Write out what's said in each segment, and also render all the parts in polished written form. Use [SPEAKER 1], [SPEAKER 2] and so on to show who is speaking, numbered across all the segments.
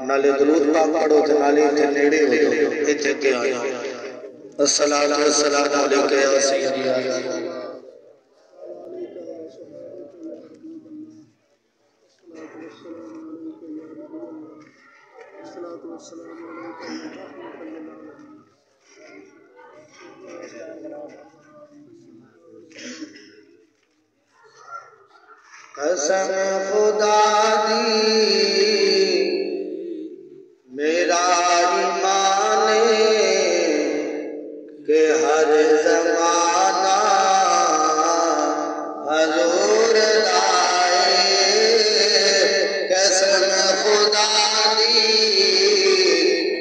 [SPEAKER 1] نالے درود پاک پڑھو تے نالے تے نیڑے ہو جاؤ ایتھے کے آیا الصلاۃ والسلام علیکہ یا سیدی یا قسم خدا دی میرا ایمان کہ ہر زمانہ حضور لائے قسم خدا دی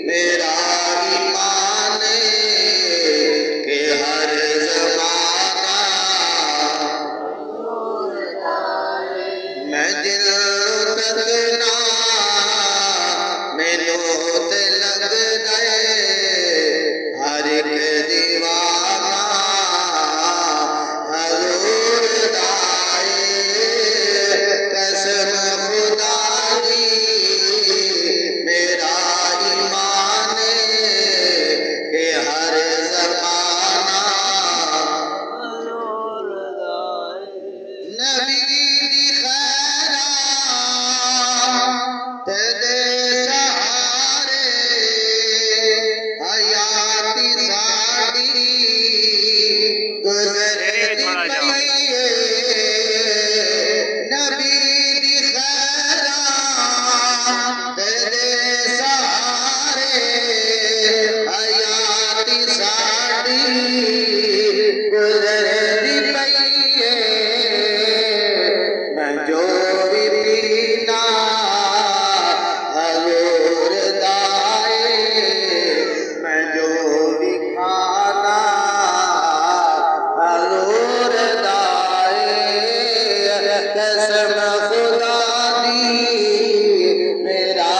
[SPEAKER 1] میرا ایمان کہ ہر زمانہ میں دل تکنا مینو تے لگ گئے ہر ایک دیوانہ حضور دائے قسم خدا دی میرا ایمان کہ ہر زمانہ حضور دائے نبی دی خیرہ تیرے سہارے حیاتی ساڑی گزرے دی پئیے نبی دی خیرہ تیرے سہارے حیاتی ساڑی گزرے دی پئیے میں جو بھی پینا حضور دائے میں جو بھی کھانا حضور دائے قسم خدا دی میرا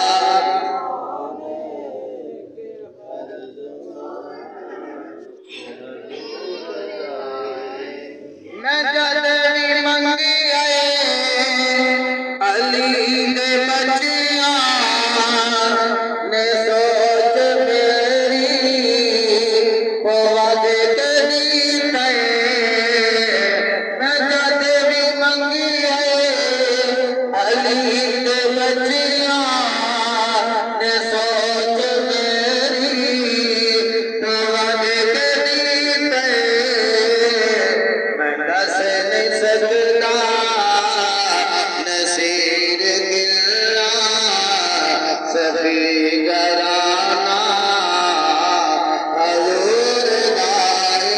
[SPEAKER 1] میں جد بھی منگی آئے علی دے بچیاں نے سوچ میری پواد کری تے میں جد بھی منگی آئے علی دے بچیاں نے سوچ میری پواد کری تے میں دس نہیں سکتا نصیر گلہ سبھی گرانا حضور دائے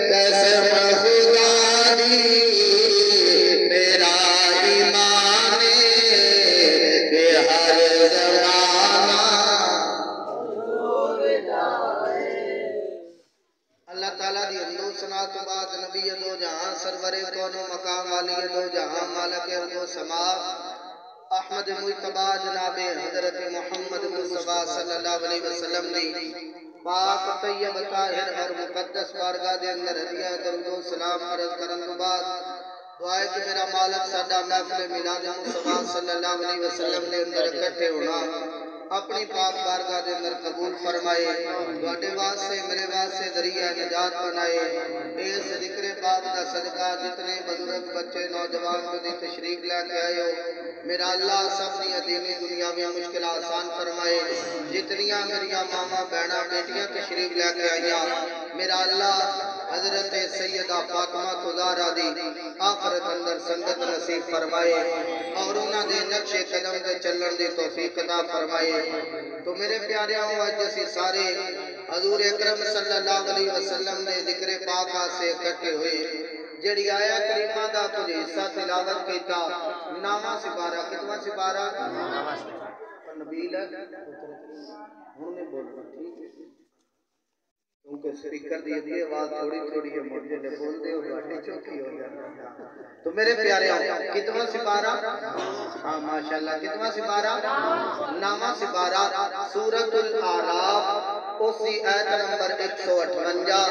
[SPEAKER 1] قسم خدا دی میرا ایمان کہ ہر زمانہ حضور دائے اللہ تعالیٰ دی حمد و ثنا تو بعد نبی دو جہاں سرور کون و مقام والی دو جہاں مالک ارض و سما احمد مجتبی جناب حضرت محمد مصطفیٰ صلی اللہ علیہ وسلم نے پاک طیب طاہر اور مقدس بارگاہ دے اندر ہدیہ درود و سلام عرض کرن تو بعد دعائے کہ میرا مالک ساڈا محفل میلاد مصطفیٰ صلی اللہ علیہ وسلم نے اندر اکٹھے ہونا اپنی پاک بارگاہ دے اندر قبول فرمائے تواڈے واسطے میرے واسطے ذریعہ نجات بنائے اس ذکر پاک دا صدقہ جتنے بزرگ بچے نوجوان کو دی تشریف لے کے آئے ہو میرا اللہ سب دیا دینی دنیا میں مشکل آسان فرمائے جتنیاں میریا ماما بہنا بیٹیاں تشریف لے کے آئیاں میرا اللہ حضرت سیدہ فاطمہ خدارہ دی آخرت اندر سنگت نصیب فرمائے اور انہاں دے نقش قدم دے چلن دی توفیق عطا فرمائے تو میرے پیارے آج جیسی سارے حضور اکرم صلی اللہ علیہ وسلم نے ذکر پاک سے اکٹھے ہوئے جڑی آیا کریمہ دا کچھ حصہ تلاوت کیتا نامہ سپارہ کتنا سپارہ نبیل ہے کیونکہ سپیکر دی دی آواز تھوڑی تھوڑی ہے مجھے نے بول دے ہو گاڑی چوکی ہو جاتا. تو میرے پیارے کتنا سپارہ؟ ہاں ماشاءاللہ کتنا سپارہ؟ نامہ سپارہ سورۃ الاعراف اسی آیت نمبر 158.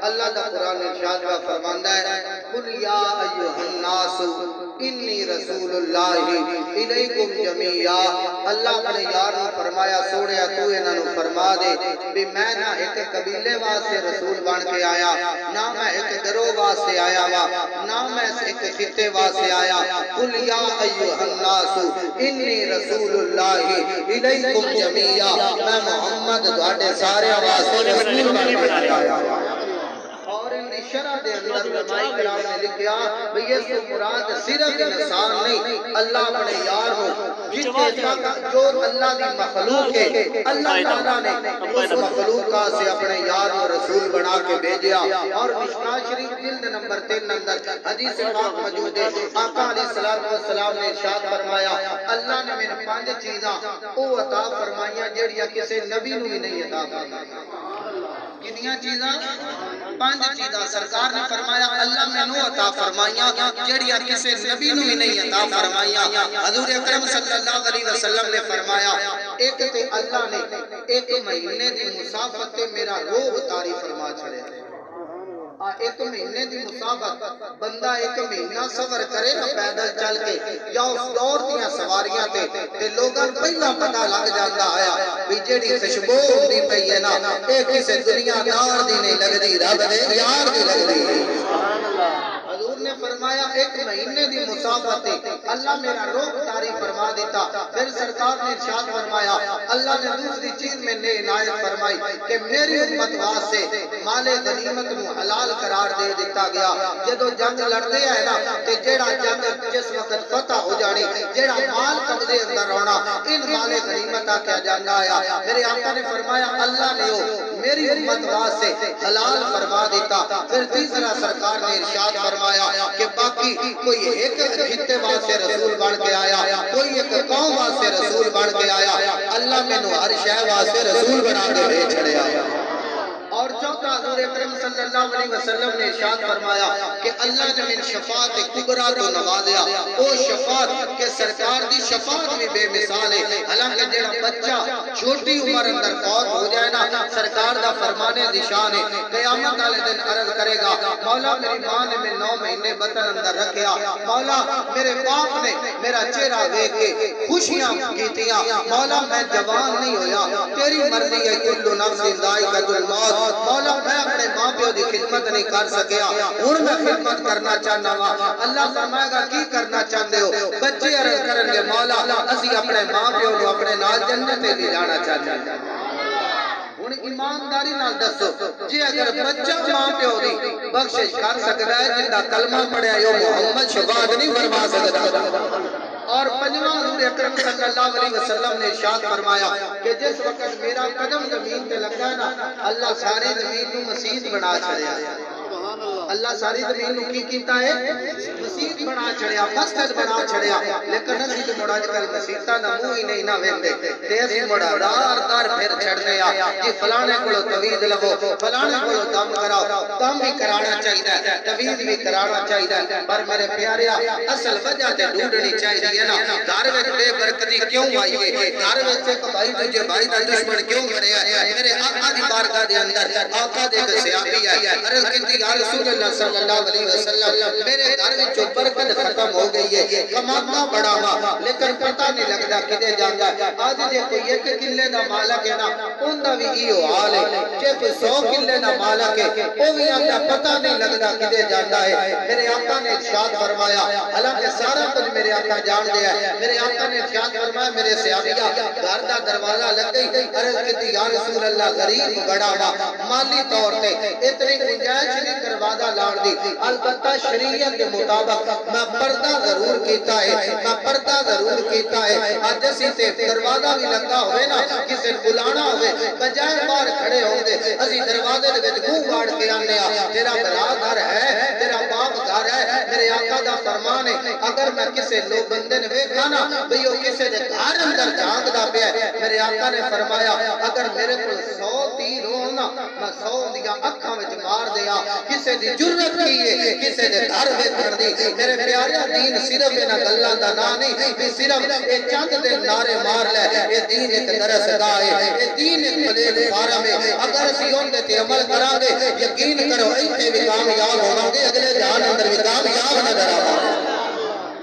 [SPEAKER 1] اللہ دا قرآن ارشاد کا فرماندہ ہے قل یا ایھا الناس انی رسول اللہ الیکم جمیعا. اللہ اپنے یار نے فرمایا سوڑیا تو انہاں نوں فرما دے بھی میں نہ ایک قبیلے واسطے رسول بن کے آیا نہ میں ایک گروہ واسطے آیا وا نہ میں ایک خطے واسطے آیا. قل یا ایھا الناس انی رسول اللہ الیکم جمیعا. میں محمد تواڈے سارے واسطے رسول بن کے آیا. اور ان شرح دے اندر علماء کرام نے لکھیا بھئی یہ تو مراد صرف انسان نہیں اللہ اپنے یار ہو جتنے تک جو اللہ دی مخلوق ہے اللہ تعالیٰ نے اس مخلوقہ سے اپنے یار و رسول بنا کے بھیجیا. اور مشکاہ شریف جلد نمبر 3 اندر حدیث پاک موجود ہے. آقا علیہ السلام نے ارشاد فرمایا اللہ نے میں 5 چیزاں او عطا فرمائیاں جڑیاں کسی نبی نو بھی نہیں عطا فرمائیاں. کنیاں چیزاں؟ 5 چیزاں سرکار نے فرمایا اللہ میں نو عطا فرمائیاں جڑیاں کسی نبی نو ہی نہیں عطا فرمائیاں. حضور اکرم صلی اللہ علیہ وسلم نے فرمایا ایک تے اللہ نے ایک مہینے دی مسافت تے میرا روح طاری فرما چھڑے. ایک مہینے دی مسافت بندہ ایک مہینہ سفر کرے نا پیدل چل کے یا اس دور دیاں سواریاں تے لوگاں پہلا پتہ لگ جاتا آیا بھی جیڑی خوشبو ہوندی پئی ہے نا اے کسے دنیا دار دی نہیں لگدی رب دے یار دی لگدی. حضور نے فرمایا ایک مہینے دی مسافت اللہ میرا روح طاری فرما دیتا. پھر سرکار نے ارشاد فرمایا اللہ نے دوسری چیز میں نے عنایت فرمائی کہ میری امت واسطے مال غنیمت نو حلال قرار دے دیتا گیا. جدو جنگ لڑتے ہیں نا کہ جیڑا جنگ جس وقت فتح ہو جانی جیڑا مال قبضے اندر ہونا ان مال غنیمت کیا جانا آیا. میرے آقا نے فرمایا اللہ نے میری امت واسطے حلال فرما دیتا. پھر تیسرا سرکار نے ارشاد فرمایا کہ باقی کوئی ایک خطے واسطے رسول بن کے آیا کوئی ایک قوم واسطے رسول بن کے آیا اللہ میں نو ہر شے واسطے رسول بنا کے بھیج چھڑے آیا. اور چوتھا حضور اکرم صلی اللہ علیہ وسلم نے ارشاد فرمایا کہ اللہ نے من شفاعت کبریٰ تو نوازیا. او شفاعت کہ سرکار دی شفاعت بھی بے مثال ہے. حالانکہ جڑا بچہ چھوٹی عمر اندر فوت ہو جائے نا سرکار دا فرمانے دی شان ہے. قیامت والے دن عرض کرے گا مولا میری ماں نے میں 9 مہینے بطن اندر رکھیا مولا میرے باپ نے میرا چہرہ دیکھ کے خوشیاں کیتیاں مولا میں جوان نہیں ہویا تیری مرضی ہے کل نفس ذائقۃ الموت. مولا میں اپنے ماں پیو دی خدمت نہیں کر سکیا ہن میں خدمت کرنا چاہنا وا. اللہ فرمائے گا کی کرنا چاہتے ہو؟ بچے عرض کرن گے مولا اسی اپنے ماں پیو نو اپنے نال جنت تے لے جانا چاہتے ہیں. ہن ایمانداری نال دسو جے اگر بچہ ماں پیو دی بخشش کر سکدا ہے جندا کلمہ پڑھیا ہے محمد شفاعت نہیں فرما سکدا. اور پنجواں حضور اکرم صلی اللہ علیہ وسلم نے ارشاد فرمایا کہ جس وقت میرا قدم زمین تے لگا ہے نا اللہ ساری زمین نو مسجد بنا چھڑیا. اللہ ساری زمین نو کی کیتا ہے مسجد بنا چھڑیا مسجد بنا چھڑیا. لیکن اسی تے مڑا کل مسجداں دا منہ ہی نہیں نہ ویندے تے اسی مڑا دار دار پھر چھڑنے آ جی فلانے کولو توید لو فلانے کولو دم کراؤ. دم بھی کرانا چاہیے توید بھی کرانا چاہیے پر میرے پیاریا اصل وجہ تے ڈھونڈنی چاہیے نا. گھر وچ بے برکتی کیوں آئی ہے؟ گھر وچ ایک بھائی دجے بھائی دا دشمن کیوں مریا ہے؟ میرے آقا دی بارگاہ دے اندر آقا دے صحابی آئے عرض کیتی یا رسول اللہ صلی اللہ علیہ وسلم میرے گھر وچ برکت ختم ہو گئی ہے کمانا بڑا وا لیکن پتہ نہیں لگدا کدے جاندا ہے. اج جے کوئی ایک کلے دا مالک ہے نا اوندا وی ایو حال ہے جے کوئی 100 کلے دا مالک ہے او وی آندا پتہ نہیں لگدا کدے جاندا ہے. میرے آقا نے ارشاد فرمایا حالانکہ سارا کچھ میرے آقا جان دیا ہے. میرے آقا نے ارشاد فرمایا میرے صحابیہ گھر دا دروازہ لگ گئی عرض کیتی یا رسول اللہ غریب بڑا وا مالی طور تے اتنی گنجائش نہیں دروازہ لان دی البتہ شریعت کے مطابق میں پردہ ضرور کیتا ہے میں پردہ ضرور کیتا ہے. اج اسی تے دروازہ بھی لگا ہوئے نا کسے بلانا ہوئے بجائے باہر کھڑے ہوں گے اسی دروازے دے وچ منہ واڑ کے آنے آ تیرا بھرا گھر ہے تیرا باپ گھر ہے. میرے آقا دا فرمان ہے اگر میں کسے لوگ بندے نے ویکھا نا بھئی او کسے دے گھر اندر جھانک دا پیا ہے۔ میرے آقا نے فرمایا اگر میرے کو 100 تیر ہونا میں 100 دیا اکھاں وچ مار دیا، کسے دی جرت کیے کسے دے گھر ویکھن دی۔ میرے پیارے دین صرف انہاں گلاں دا نا نہیں بھی صرف اے چند دے نعرے مار لے، اے دین ایک درس گاہ ہے، اے دین ایک پلیٹ فارم ہے۔ اگر اسی اندے تے عمل کران گے یقین کرو ایتھے بھی کامیاب ہوواں گے، اگلے جہان اندر بھی کامیاب نظر آواں گے۔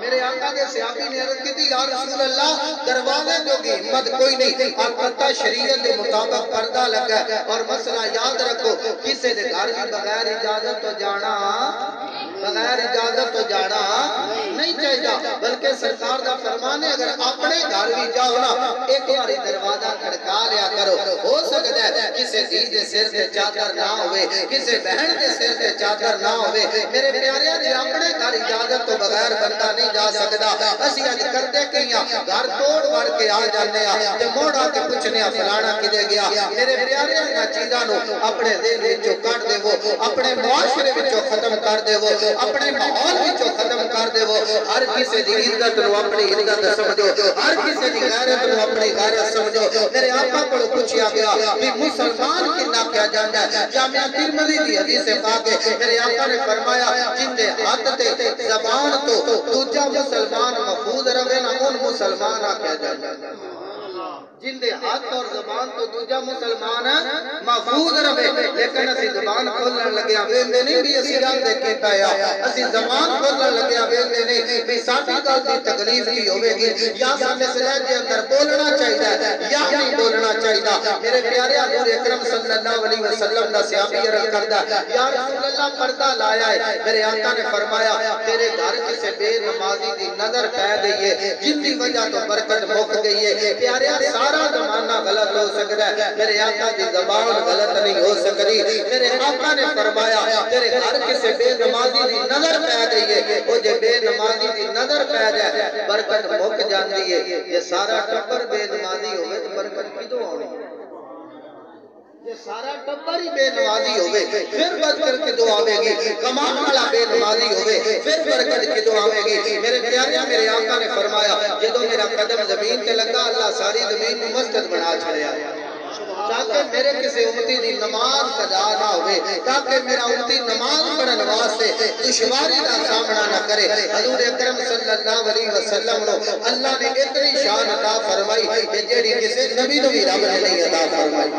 [SPEAKER 1] میرے آقا کے صحابی نے عرض کی تھی یا رسول اللہ دروازے جو کی ہمت کوئی نہیں، البتہ شریعت کے مطابق پردہ لگا ہے، اور مسئلہ یاد رکھو کسے دے گھر بھی بغیر اجازت تو جانا نہیں چاہیے، بلکہ سرکار دا فرمان ہے اگر اپنے گھر بھی جاؤ نا ایک باری دروازہ کھڑکا لیا کرو۔ ہو سکتا ہے کسے دھی دے سر تے چادر نہ ہوئے، کسے بہن دے سر تے چادر نہ ہوئے، میرے پیارے جی اپنے گھر اجازت تو بغیر بندہ نہیں جا سکتا۔ اسی اج کرتے کیاں گھر توڑ وڑ کے آ جانے آ تے موڑ آ کے پوچھنے فلانا کدے گیا۔ میرے پیارے انہاں چیزاں نو اپنے ذہن وچوں کڈ دیو، اپنے معاشرے وچوں ختم کر دیو، اپنے ماحول وچوں ختم کر دیو۔ ہر کسی دی عزت نو اپنی عزت سمجھو، ہر کسی دی غیرت نو اپنی غیرت سمجھو۔ میرے آقا کو پوچھا گیا کہ مسلمان کنا کیا جاندا ہے؟ جامعہ ترمذی دی حدیث پاک ہے، میرے آقا نے فرمایا جن دے ہاتھ تے زبان تو دوجا مسلمان محفوظ رہے نا ان مسلمان آکھیا جاندا ہے۔ جن دے ہاتھ اور زبان تو دوجا مسلمان محفوظ رہے، لیکن اسی زبان کھولن لگیا ویندے نہیں بھی اسی گل دے کیتا ہے، اسی زبان کھولن لگیا ویندے نہیں بھی ساڈی گل دی تکلیف کی ہوے گی، یا ساڈے سلسلے دے اندر بولنا چاہیے یا نہیں بولنا چاہیے۔ میرے پیارے حضور اکرم صلی اللہ علیہ وسلم دا صحابی عرض کردا یا رسول اللہ پردہ لایا ہے، میرے آقا نے فرمایا تیرے گھر کسے بے نمازی دی نظر پہ گئی ہے جن دی وجہ تو برکت مک گئی ہے۔ پیارے سارا زمانہ غلط ہو سکتا ہے، میرے آقا دی زبان غلط نہیں ہو سکتی۔ میرے آقا نے فرمایا تیرے گھر کسے بے نمازی دی نظر پہ گئی ہے، وہ جے بے نمازی دی نظر پہ جائے برکت مک جاندی ہے۔ یہ سارا ٹبر بے نمازی ہوئے تو برکت کدوں آنی؟ یہ سارا ٹبر ہی بے نمازی ہوئے پھر برکت کدوں آوے گی؟ کمان والا بے نمازی ہوئے پھر برکت کدوں آوے گی؟ میرے پیارے میرے آقا نے فرمایا جدوں میرا قدم زمین تے لگا اللہ ساری زمین کو مسجد بنا چھڑیا تاکہ میرے کسی امتی دی نماز قضا نہ ہوئے، تاکہ میرا امتی نماز پڑھن واسطے دشواری دا سامنا نہ کرے۔ حضور اکرم صلی اللہ علیہ وسلم نو اللہ نے اتنی شان عطا فرمائی کہ جیڑی کسی نبی نو بھی رب نے نہیں عطا فرمائی۔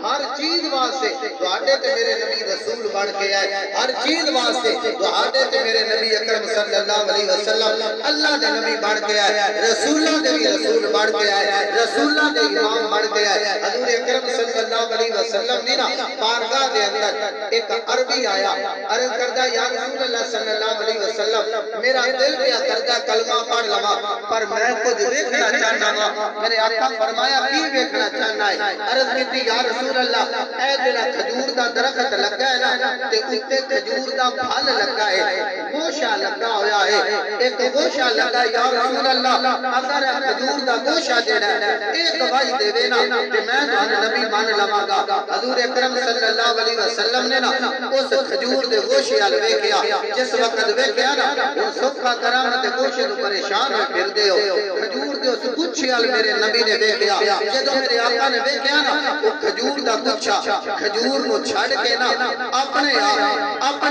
[SPEAKER 1] ہر چیز واسطے دعاٹے تے میرے نبی رسول بڑھ کے آئے، ہر چیز واسطے دعاٹے تے میرے نبی اکرم صلی اللہ علیہ وسلم اللہ دے نبی بڑھ کے آئے، رسولہ دے بھی رسول بڑھ کے آئے، رسولہ دے امام بڑھ کے آئے۔ حضور اکرم صلی اللہ علیہ وسلم نے نا بارگاہ دے اندر ایک عربی آیا، عرض کردہ یا رسول اللہ صلی اللہ علیہ وسلم میرا دل پیا کردہ کلمہ پڑھ لوا پر میں کچھ دیکھنا چاہنا گا۔ میرے آقا فرمایا کی دیکھنا چاہنا ہے؟ عرض کی یا رسول اللہ اے جڑا کھجور دا درخت لگا ہے نا تے اتے کھجور دا پھل لگا ہے، گوشہ لگا ہویا ہے، ایک گوشہ لگا یا رسول اللہ اگر کھجور دا گوشہ جڑا ہے ایک گواہی دے دینا تے میں تہاڈا نبی مان لواں گا۔ حضور اکرم صلی اللہ علیہ وسلم نے نا اس کھجور دے گوشے ال ویکھیا، جس وقت ویکھیا نا وہ سکھا کرام تے گوشے تو پریشان ہو پھردے ہو، کھجور دے اس گچھے ال میرے نبی نے ویکھیا، جدوں میرے آقا نے ویکھیا نا وہ کھجور دا گچھا کھجور نو چھڑ کے نا اپنے آپ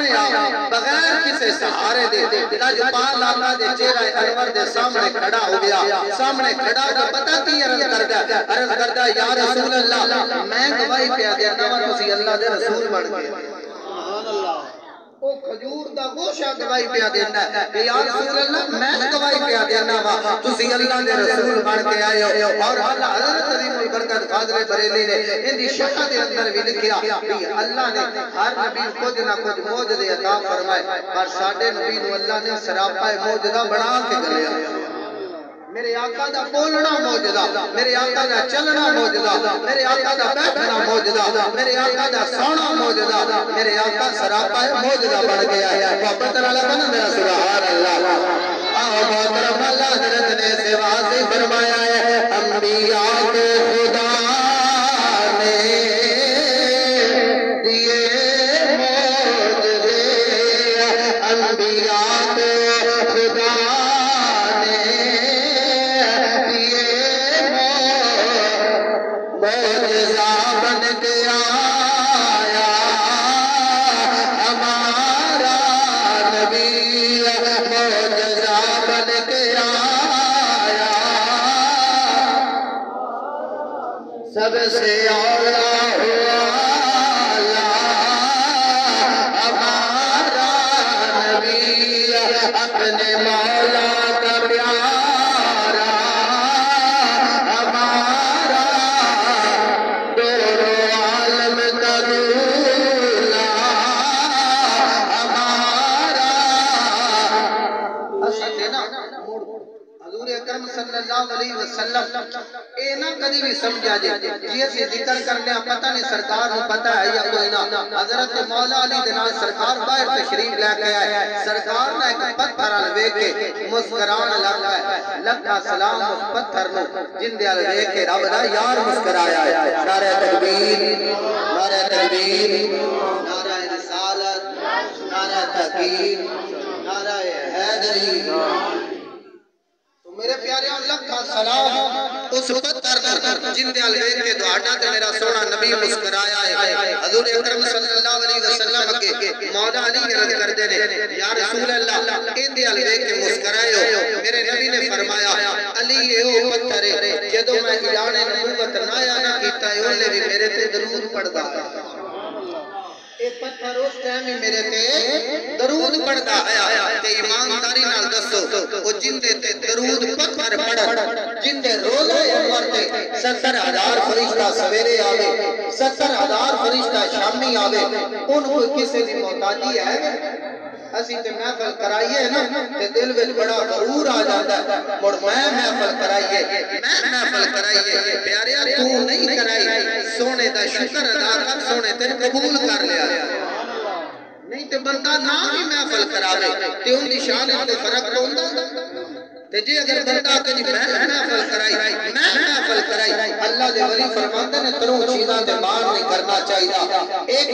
[SPEAKER 1] بغیر کسی سہارے دے لاجپال آقا دے چہرہ انور دے سامنے کھڑا ہو گیا۔ سامنے کھڑا دا پتہ کی عرض کردہ یا رسول اللہ میں گواہی پیا دیا نا تسی اللہ دے رسول بن گئے۔ او کھجور دا گوشہ گواہی پیا دینا ہے کہ یا رسول اللہ میں گواہی پیا دینا وا تسی اللہ دے رسول بن کے آئے ہو۔ اور اللہ حضرت عظیم البرکت فاضل بریلی نے ان دی شرح دے اندر بھی لکھیا کہ اللہ نے ہر نبی کچھ نہ کچھ معجزے عطا فرمائے پر ساڈے نبی نو اللہ نے سراپا معجزہ بنا کے گلیا۔ میرے آقا دا بولنا معجزہ، میرے آقا دا چلنا معجزہ، میرے آقا دا بیٹھنا معجزہ، میرے آقا دا سونا معجزہ، میرے آقا سراپا معجزہ بن گیا ہے۔ محبت والا بن میرا سبحان اللہ۔ محترم اللہ حضرت نے سے واضح فرمایا ہے انبیاء کو خدا نے دیے معجزے، انبیاء کو خدا نے دیے سب سے اولا ہوا ہمارا نبی اپنے مولا کا پیارا ہمارا دونوں عالم کا دولا ہمارا حضور اکرم صلی اللہ علیہ وسلم اے نہ کدی بھی سمجھا جائے یہ سے ذکر کرنے پتہ نہیں سرکار کو پتہ ہے یا کوئی نہ حضرت مولا علی دنال سرکار باہر تشریف لے کے آئے سرکار نے ایک پتھر لے کے مسکران لگا ہے لکھا سلام اس پتھر میں جن دیال لے کے رب دا یار مسکرایا ہے نعرہ تکبیر نعرہ تکبیر نعرہ رسالت نعرہ تحقیق نعرہ حیدری میرے پیارے اللہ کا سلام اس پتھر جن دے الویر کے دعاٹا تے میرا سونا نبی مسکرایا ہے حضور اکرم صلی اللہ علیہ وسلم کے مولا علی رضی کر دینے یا رسول اللہ ان دے الویر کے مسکرائے ہو میرے نبی نے فرمایا علی یہ او پتھر ہے جدو میں اعلان نبوت نایا نہ کیتا ہے انہیں بھی میرے تے درود پڑھتا ہے اے پتھر اس ٹائم ہی میرے تے درود پڑھتا آیا تے ایمانداری نال دسو وہ جن دے تے درود پتھر پڑھ جن دے روزہ انور تے 70,000 فرشتہ سویرے آوے 70,000 فرشتہ شامی آوے ان کو کسی بھی محتاجی ہے اسی تے محفل کرائیے نا تے دل وچ بڑا غرور آ جاتا ہے مڑ میں محفل کرائیے میں محفل کرائیے پیاریا تو نہیں کرائی سونے دا شکر ادا کر سونے تے قبول کر لیا نہیں تے بندہ نہ بھی محفل کراوے تے ان دی شان تے فرق ہوندہ تے جی اگر بندہ کہیں میں محفل کرائی اللہ دے ولی فرماندے نے تروں چیزاں تے مان نہیں کرنا چاہیے ایک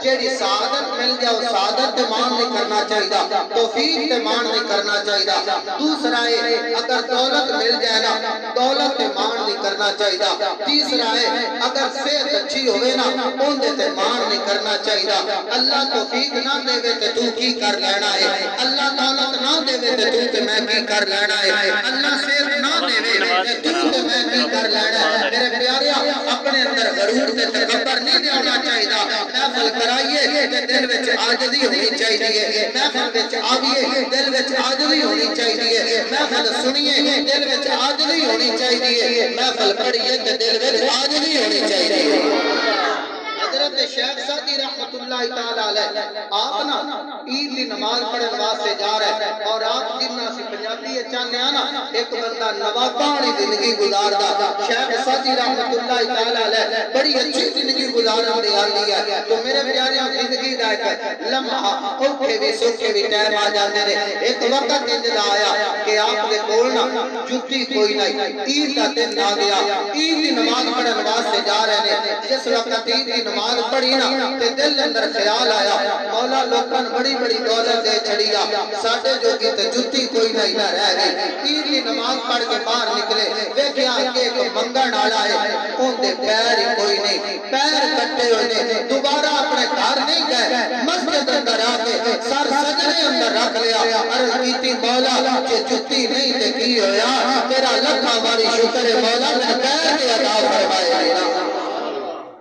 [SPEAKER 1] جیڑی سعادت مل جاؤ سعادت تے مان نہیں کرنا چاہیے توفیق تے مان نہیں کرنا چاہیے دوسرا ہے اگر دولت مل جائے نا دولت تے مان نہیں کرنا چاہیے تیسرا ہے اگر صحت اچھی ہوئے نا ان دے تے مان نہیں کرنا چاہیے اللہ توفیق نہ دے وے تے تو کی کر لینا ہے اللہ دولت نہ دے وے تے تو تے میں کی کر لینا اللہ صحت نہ دے وے تو تے میں کی کر لینا ہے میرے پیاریا اپنے اندر غرور تے تکبر نہیں دینا چاہیے محفل کرائیے تے دل وچ عاجزی ہونی چاہیے محفل وچ آئیے دل وچ عاجزی ہونی چاہیے محفل سنیے دل وچ عاجزی ہونی چاہیے محفل پڑھیے تے دل وچ عاجزی ہونی چاہیے حضرت شیخ سعدی رحمت اللہ تعالیٰ علیہ آپ نا عید کی نماز پڑھن واسطے جا رہے ہیں اور آپ جنہ سی پنجابی چاہنے آنا ایک بندہ نوابانی زندگی گزاردا شیخ سعدی رحمت اللہ تعالیٰ علیہ بڑی اچھی زندگی گزارن دے آلی ہے تو میرے پیاریاں زندگی دا ایک لمحہ اوکھے بھی سوکھے بھی ٹائم آ جاندے نے ایک وقت انجل آیا کہ آپ کے کولنا جتی کوئی نہیں عید کا دن آ گیا عید کی نماز پڑھن واسطے جا رہے ہیں جس وقت عید کی نماز پڑھی نا تے دل اندر خیال آیا مولا لوکن بڑی بڑی دولت دے چھڑیا ساڈے جو کی تے جتی کوئی نہیں نہ رہ گئی عید کی نماز پڑھ کے باہر نکلے ویکھیا کہ ایک منگن والا ہے اون دے پیر ہی کوئی نہیں پیر کٹے ہوئے نے دوبارہ اپنے گھر نہیں گئے مسجد اندر آ کے سر سجدے اندر رکھ لیا عرض کیتی مولا کہ جتی نہیں تے کی ہویا تیرا لکھاں واری شکر ہے مولا نے پیر دے عطا فرمائے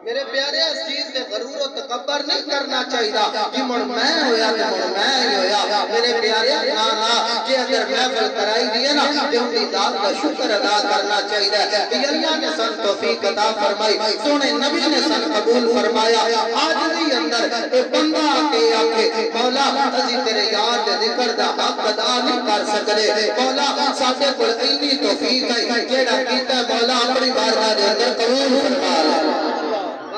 [SPEAKER 1] میرے پیارے اس چیز سے غرور و تکبر نہیں کرنا چاہیے کہ مڑ میں ہویا تو مڑ میں ہی ہویا میرے پیارے نا کہ اگر محفل کرائی دیئے نا کہ ان کی ذات کا شکر ادا کرنا چاہیے کہ اللہ نے سن توفیق عطا فرمائی سونے نبی نے سن قبول فرمایا آج بھی اندر ایک بندہ آکے آکے مولا ازی تیرے یاد ذکر دا حق ادا نہیں کر سکتے مولا ساتھے کو علمی توفیق ہے جیڑا کیتا ہے مولا اپنی بارگاہ دے اندر قبول فرما لے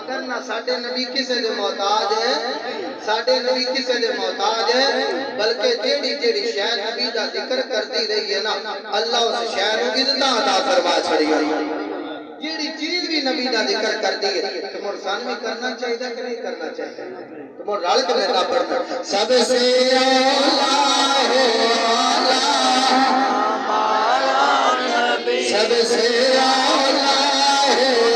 [SPEAKER 1] کرنا ساڑھے نبی کسے دے محتاج ہے ساڑھے نبی کسے دے محتاج ہے بلکہ جیڑی جیڑی شہر نبی دا ذکر کرتی رہی ہے نا اللہ اس شہر کو عزتہ عطا فرما چھڑی ہے جیڑی چیز بھی نبی دا ذکر کرتی ہے تو مرسان بھی کرنا چاہیے کہ نہیں کرنا چاہیے تو مر رال کے میں پڑھتا سب سے اولا ہے سب سے اولا ہے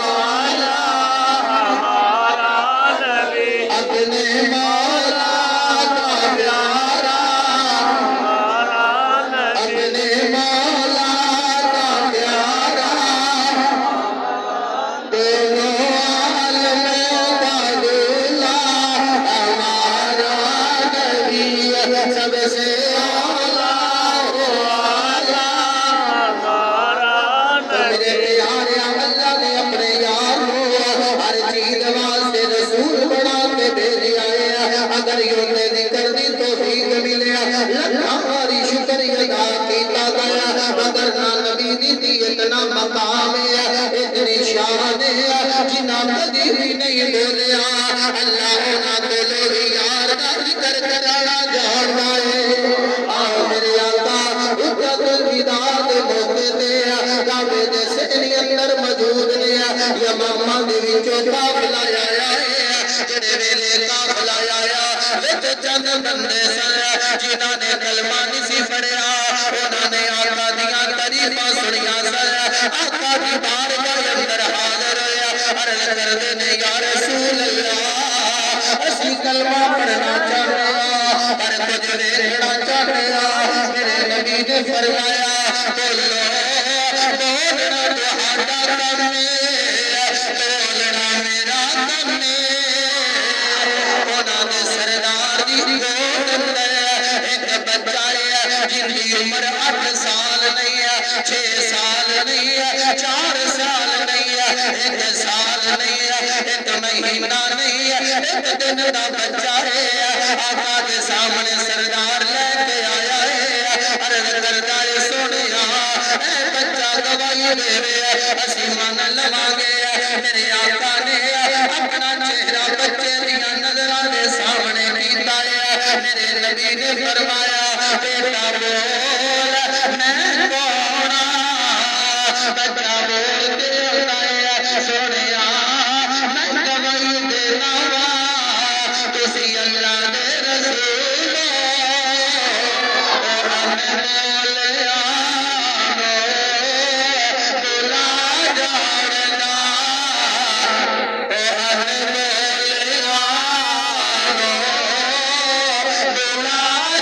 [SPEAKER 1] مقام ہے، اتنی شان ہے جنہ کدی بھی نہیں بولیا اللہ انہاں کولوں بھی یار دا ذکر کرانا جاندا ہے آؤ میرے آقا حجت الوداع دے موقع تے کعبے دے سجدے اندر موجود نے یمامہ دے وچوں قافلہ آیا ہے جڑے ویلے قافلہ آیا وچ چند بندے سن جنہاں نے کلمہ نہیں سی پڑھیا انہاں نے آقا دیاں تعریفاں سنیاں سن آقا دی بارگاہ دے اندر حاضر ہویا عرض کردے نے یا رسول اللہ اسی کلمہ پڑھنا چاہتے ہیں پر کچھ دیکھنا چاہتے ہیں میرے نبی نے فرمایا بولو بولنا تہاڈا کم ہے بولنا میرا کم ہے انہاں نے سردار دی گود اندر ایک بچہ ہے جن کی عمر 8 سال نہیں ہے 6 سال نہیں ہے 4 سال نہیں ہے 1 سال نہیں ہے 1 مہینہ نہیں ہے 1 دن دا بچہ ہے آقا کے سامنے سردار لے کے آیا ہے عرض کرتا ہے سونیا اے بچہ گواہی دے اسی من لواں گے میرے آقا نے اپنا چہرہ بچے دیاں نظراں دے سامنے کیتا ہے میرے نبی نے فرمایا بیٹا بول میں کون بچہ بول کے ہوتا ہے سونیا میں گواہی دینا وا تسی اللہ دے رسول اور ہمیں بولیا بولا جاننا اور ہمیں بولیا بولا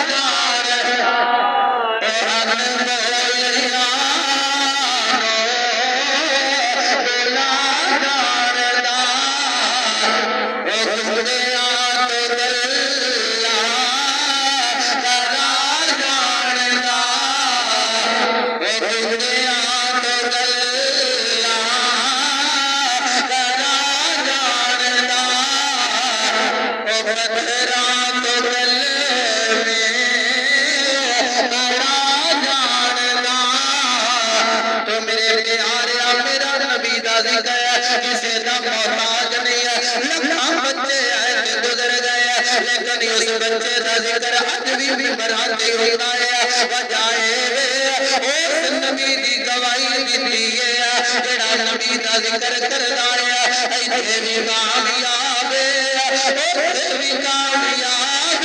[SPEAKER 1] جاننا اور ہمیں بولیا بولا جاننا اور دنیا تو دلہ کرا جاننا اور دنیا تو دلہ کرا جاننا اور پتھران تو دل میں کرا جاننا تو میرے پیارے میرا نبی دا ذکر ہے کسے دا محتاج نہیں ہے لکھاں بچے آئے تھے گزر گئے لیکن اس بچے دا ذکر آج بھی براتے ہوتا ہے وجائے اس نبی دی گواہی دیتی ہے جڑا نبی دا ذکر کرتا ہے ایتھے بھی کامیاب ایتھے بھی کامیاب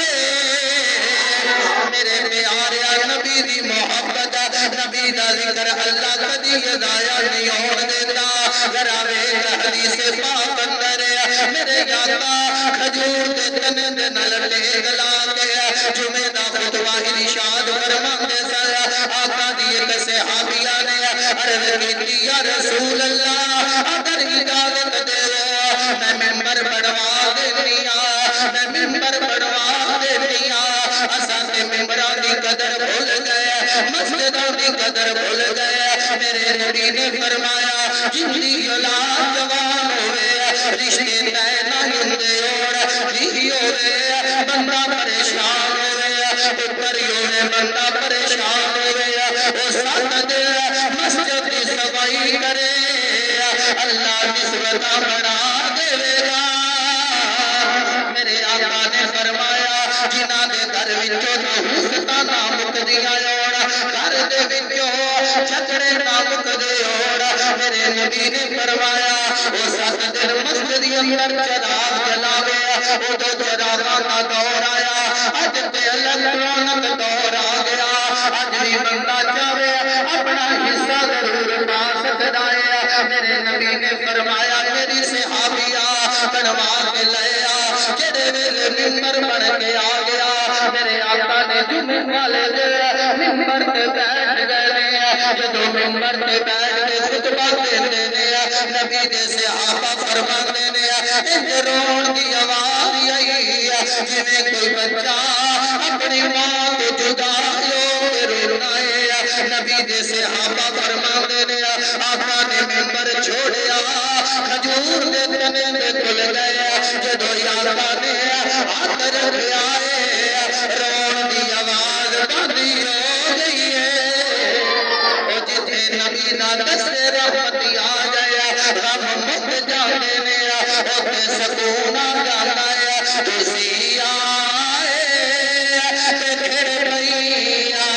[SPEAKER 1] میرے پیارے نبی دی محبت نبی دا ذکر اللہ کدی ضائع نہیں ہون دیتا گراوے حدیث پاک اندر میرے آقا کھجور دے تنے دے نال ٹیک لا کے جمعے دا خطبہ ارشاد فرماندے سن آقا دی ایک صحابیہ نے عرض کیتی یا رسول اللہ اگر اجازت دیو میں ممبر بڑھوا دینی میں ممبر بڑھوا دینی اساں تے ممبراں دی قدر بھول گئے مسجداں دی قدر بھول گئے میرے نبی نے فرمایا جن دی اولاد جوان ہوئے رشتے طے نہ ہوندے اور جی ہوئے بندہ پریشان ہوئے اوپر ہوئے بندہ پریشان ہوئے او سات دے مسجد دی صفائی کرے اللہ نسبتاں بڑھا دے گا میرے آقا نے فرمایا جنہاں دے گھر وچوں نحوستاں نہ مکدیاں گھر دے وچوں جھگڑے نہ مکدے میرے نبی نے فرمایا او 7 دن مسجد اندر چراغ جلاوے او تو چراغاں کا دور آیا اج تے الیکٹرانک دور آ گیا اج بھی بندہ چاہے اپنا حصہ ضرور پا سکتا ہے میرے نبی نے فرمایا میری صحابیہ بنوا کے لے آ جڑے ویلے ممبر بن کے آ گیا میرے آقا نے جمعے والے دن ممبر تے بیٹھ گئے جدوں ممبر تے بیٹھ کے خطبہ دیندے نے نبی دے صحابہ فرماندے نے انج رون دی آواز آئی جویں کوئی بچہ اپنی ماں تو جدا ہو کے رونا ہے نبی دے صحابہ فرماندے نے آقا نے ممبر چھوڑیا کھجور دے تنے تے کھل گئے جدوں آقا نے ہاتھ رکھیا رون دی آواز بند ہو گئی ہے او جتھے نبی نہ دسے رحمتی آ جایا غم مک جانے نے اوتے سکون آ جانا ہے تسی آئے تے پھر بھئیا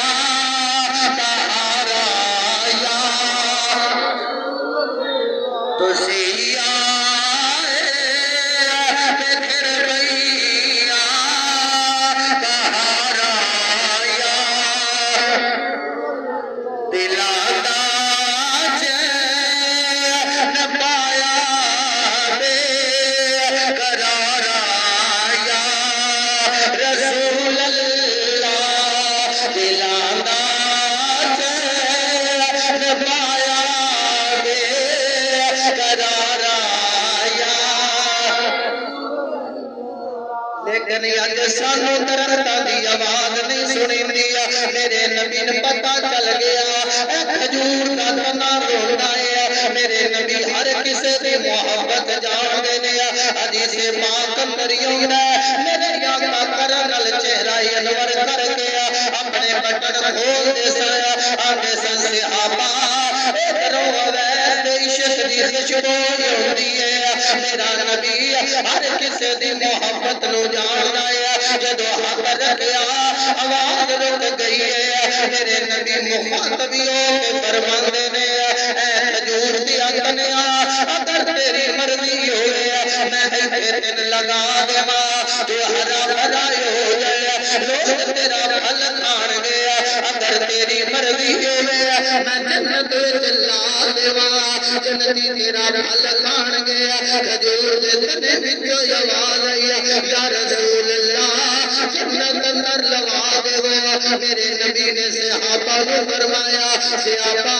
[SPEAKER 1] بہار آیا تسی آئے تے پھر بھئیا بہار آیا دلاں دا چین پایا بے قرار آیا رسول اللہ دلاں دا چین پایا بے قرار آیا لیکن اج سانو درختاں دی آواز نہیں سنی میرے نبی نے پتہ چل گیا کھجور کا تنا رونا ہے میرے نبی ہر کسی دی محبت جان دے حدیث پاک اندریوں میرے آقا کرنل چہرہ انور کر گیا اپنے بٹن کھول دے سایا آگے سن سے آبا ادھروں اویس عشق دی خوشبو ہوندی ہے میرا نبی ہر کسی دی محبت نو جان ہے جدو حق رکھیا آواز رک گئی ہے میرے نبی مخاطبیوں کے فرماندے نے اے کھجور دی اگنیا اگر تیری مرضی ہوئے میں ایتھے تن لگا دیواں تو ہرا بھرا ہو جائے لوگ تیرا پھل کھان گیا اگر تیری مرضی ہوئے میں جنت چلا دیواں جنتی تیرا پھل کھان گیا کھجور دے تنے وچوں آواز آئی یا رسول اللہ جنت اندر لگا دیواں میرے نبی نے صحابہ کو فرمایا صحابہ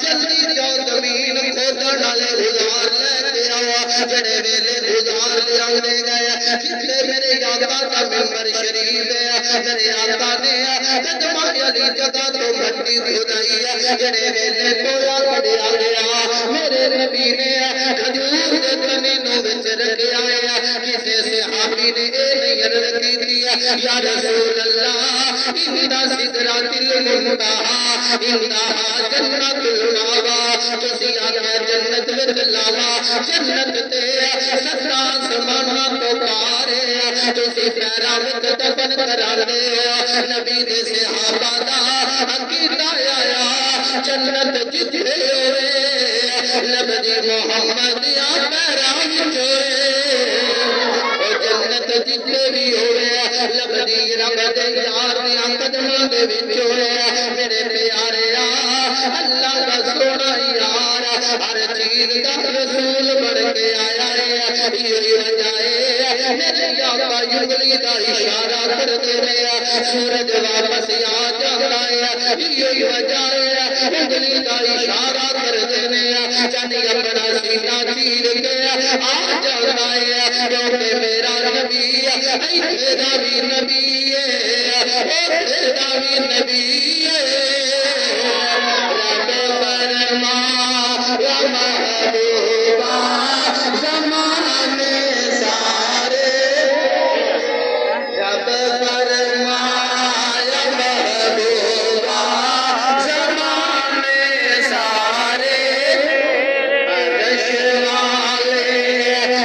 [SPEAKER 1] جلدی جاؤ زمین کھودن والے گزار لے کے آؤ جڑے ویلے گزار لے آنے گئے جتنے میرے آقا کا ممبر شریف ہے میرے آقا نے قدمہ علی جگہ تو مٹی کھدائی ہے جڑے ویلے ٹویا کھڑیا گیا میرے نبی نے کھجور دے تنے نو وچ رکھیا ہے کسے صحابی نے اے نہیں رکھی تھی یا رسول اللہ اندا سدرات المنتہا اندا جنت الماوا تسی آگے جنت وچ لاوا جنت تے ستا سمانا تو پارے تسی پیرا وچ دفن کرا دے نبی دے صحابہ دا عقیدہ آیا جنت جتھے ہوئے نبی محمد یا پیرا وچ جنت جتھے بھی ہوئے لبدی رب دے یار دیا قدموں دے وچ ہوئے میرے پیارے اللہ کا سونا یار ہر چیز کا رسول بن کے آیا ہے یہ وجہ ہے میرے آقا انگلی کا اشارہ کر دے رہا سورج واپس آ جاتا ہے یہ وجہ ہے انگلی کا اشارہ کر دے رہا چاہیے اپنا سینہ چیر کے آ جاتا ہے کیونکہ میرا نبی ایتھے بھی نبی ہے ایتھے بھی نبی ہے رب فرما یا محبوبہ زمانے سارے رب فرما یا محبوبہ زمانے سارے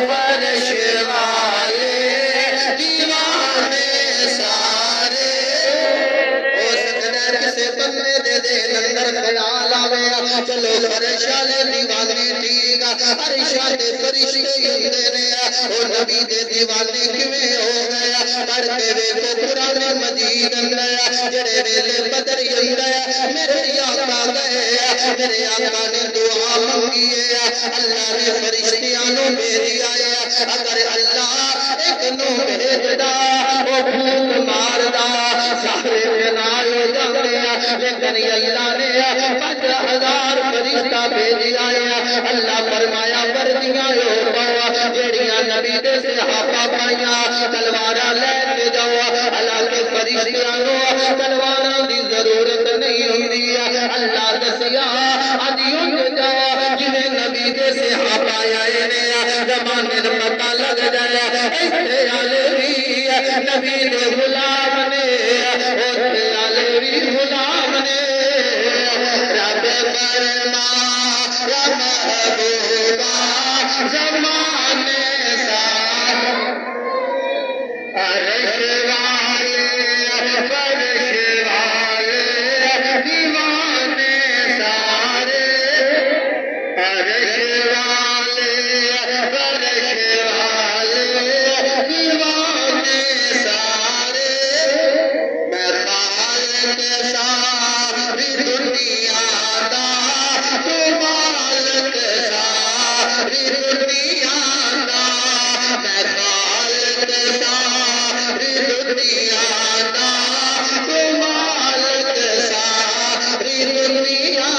[SPEAKER 1] فرش والے دیوانے سارے ہو سکتا ہے کسے بندے دے دے اندر خیال آویا چلو فرش والے دیوانے ٹھیک عرشاں تے فرشتے ہوندے نے او نبی دے دیوانے کیویں ہو گیا پڑھ کے ویکھو قرآن مجید اندر جڑے ویلے بدر اندر میرے آقا گئے میرے آقا نے دعا منگی ہے اللہ نے فرشتیاں نو بھیجیا ہے اگر اللہ ایک نو بھیجدا او بھوک ماردا سارے نال ہو جاندے لیکن اللہ نے 5000 فرشتہ بھیجیا ہے اللہ فرمایا وردیاں ہو پاؤ جڑیاں نبی دے صحابہ پائیاں تلواراں لے کے جاؤ حالانکہ فرشتیاں نو تلواراں دی ضرورت نہیں ہوندی اللہ دسیا اج اونج جاؤ جویں نبی دے صحابہ آئے نے زمانے دا پتہ لگ جایا ایتھے والے بھی نبی دے غلام نے اوتھے والے بھی غلام نے رب فرما یا محبوبہ زمانے سارے عرش والے فرش والے دیوانے سارے عرش والے فرش والے دیوانے سارے میں خالق ساری دنیا دا تو مالک ساری دنیا دا میں خالق ساری دنیا دا تو مالک ساری دنیا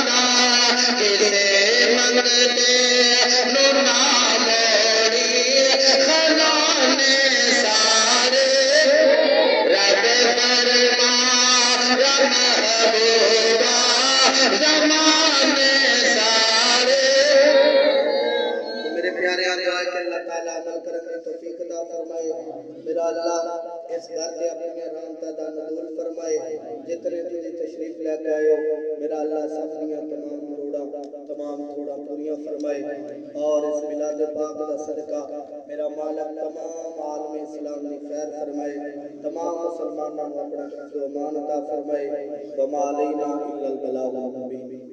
[SPEAKER 1] دا کسے منگتے نو نہ موڑی خزانے سارے رب فرما یا محبوبہ زمانے سارے میرے پیارے دعا کہ اللہ تعالیٰ عمل کرنے توفیق عطا فرمائے میرا اللہ اس گھر کے اپنے رحم تعداد نزول فرمائے جتنے تجھے تشریف لے کے آئے ہو میرا اللہ سفریاں تمام تھوڑا پوریاں فرمائے اور اس میلاد پاک کا صدقہ میرا مالک تمام عالم اسلام نے خیر فرمائے تمام مسلمانوں اپنا حفظ و امان عطا فرمائے وما علینا الا البلاغ المبین